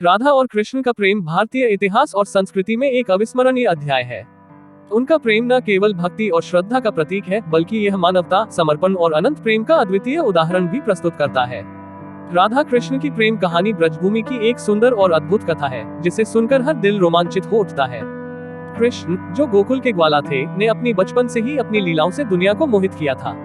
राधा और कृष्ण का प्रेम भारतीय इतिहास और संस्कृति में एक अविस्मरणीय अध्याय है। उनका प्रेम न केवल भक्ति और श्रद्धा का प्रतीक है, बल्कि यह मानवता, समर्पण और अनंत प्रेम का अद्वितीय उदाहरण भी प्रस्तुत करता है। राधा कृष्ण की प्रेम कहानी ब्रजभूमि की एक सुंदर और अद्भुत कथा है, जिसे सुनकर हर दिल रोमांचित हो उठता है। कृष्ण, जो गोकुल के ग्वाला थे, ने अपनी बचपन से ही अपनी लीलाओं से दुनिया को मोहित किया था।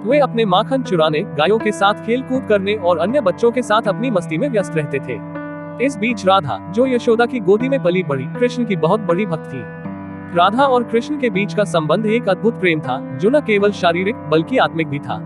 वे अपने माखन चुराने, गायों के साथ खेल कूद करने और अन्य बच्चों के साथ अपनी मस्ती में व्यस्त रहते थे। इस बीच राधा, जो यशोदा की गोदी में पली बढ़ी, कृष्ण की बहुत बड़ी भक्त थी। राधा और कृष्ण के बीच का संबंध एक अद्भुत प्रेम था, जो न केवल शारीरिक बल्कि आत्मिक भी था।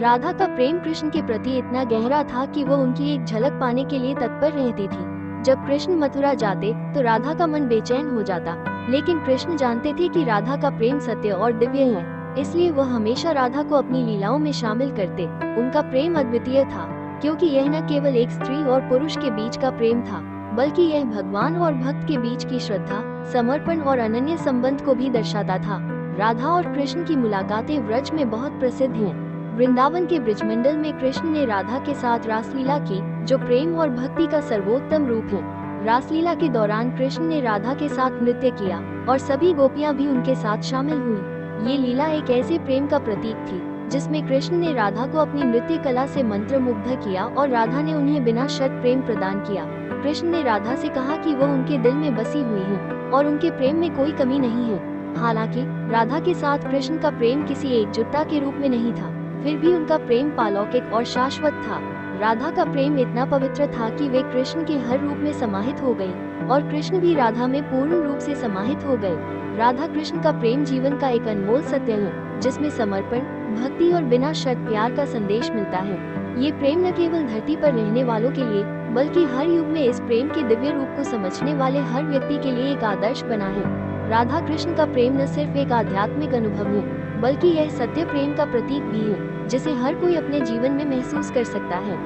राधा का प्रेम कृष्ण के प्रति इतना गहरा था कि वो उनकी एक झलक पाने के लिए तत्पर रहती थी। जब कृष्ण मथुरा जाते तो राधा का मन बेचैन हो जाता, लेकिन कृष्ण जानते थे कि राधा का प्रेम सत्य और दिव्य है, इसलिए वह हमेशा राधा को अपनी लीलाओं में शामिल करते। उनका प्रेम अद्वितीय था, क्योंकि यह न केवल एक स्त्री और पुरुष के बीच का प्रेम था, बल्कि यह भगवान और भक्त के बीच की श्रद्धा, समर्पण और अनन्य संबंध को भी दर्शाता था। राधा और कृष्ण की मुलाकातें व्रज में बहुत प्रसिद्ध हैं। वृंदावन के ब्रिजमंडल में कृष्ण ने राधा के साथ रासलीला की, जो प्रेम और भक्ति का सर्वोत्तम रूप है। रासलीला के दौरान कृष्ण ने राधा के साथ नृत्य किया और सभी गोपियां भी उनके साथ शामिल हुई। ये लीला एक ऐसे प्रेम का प्रतीक थी, जिसमें कृष्ण ने राधा को अपनी नृत्य कला से मंत्रमुग्ध किया और राधा ने उन्हें बिना शर्त प्रेम प्रदान किया। कृष्ण ने राधा से कहा कि वो उनके दिल में बसी हुई है और उनके प्रेम में कोई कमी नहीं है। हालांकि राधा के साथ कृष्ण का प्रेम किसी एकजुटता के रूप में नहीं था, फिर भी उनका प्रेम पालौकिक और शाश्वत था। राधा का प्रेम इतना पवित्र था कि वे कृष्ण के हर रूप में समाहित हो गई और कृष्ण भी राधा में पूर्ण रूप से समाहित हो गए। राधा कृष्ण का प्रेम जीवन का एक अनमोल सत्य है, जिसमें समर्पण, भक्ति और बिना शर्त प्यार का संदेश मिलता है। ये प्रेम न केवल धरती पर रहने वालों के लिए, बल्कि हर युग में इस प्रेम के दिव्य रूप को समझने वाले हर व्यक्ति के लिए एक आदर्श बना है। राधा कृष्ण का प्रेम न सिर्फ एक आध्यात्मिक अनुभव है, बल्कि यह सत्य प्रेम का प्रतीक भी है, जिसे हर कोई अपने जीवन में महसूस कर सकता है।